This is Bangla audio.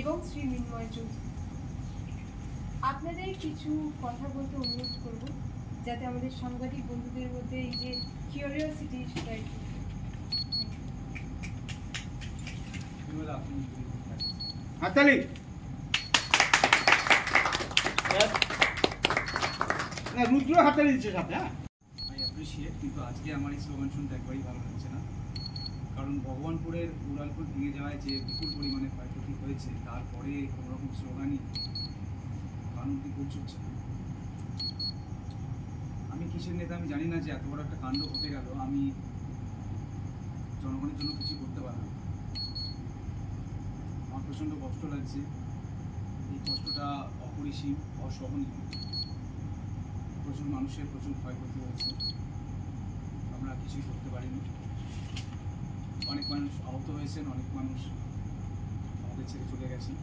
এবং শ্রী মৃন্ময় চৌধুরী। আপনাদের কিছু কথা বলতে অনুরোধ করব, যাতে আমাদের সাংবাদিক বন্ধুদের মধ্যে এই যে কিউরিওসিটি সেটা একটু। হাততালি। রুদ্র হাততালি দিচ্ছে সাথে। আই অ্যাপ্রিসিয়েট, কিন্তু আজকে আমার এই স্লোগান শুনতে একবারই ভালো লাগছে না। কারণ ভগবানপুরের উড়ালপুর ভেঙে যাওয়ায় যে বিপুল পরিমাণে ক্ষয়ক্ষতি হয়েছে, তারপরে কোনোরকম স্লোগানই কানুনটি পৌঁছচ্ছে না। আমি কিসের নেতা আমি জানি না, যে এত বড় একটা কাণ্ড ঘটে গেল, আমি জনগণের জন্য কিছু করতে পারলাম। আমার প্রচণ্ড কষ্ট লাগছে, এই কষ্টটা অপরিসীম, অসহনীয়। প্রচুর মানুষের প্রচুর ক্ষয়ক্ষতি হয়েছে, আমরা কিছুই করতে পারিনি। অনেক মানুষ আহত হয়েছেন, অনেক মানুষ আমাদের ছেড়ে চলে গেছেন।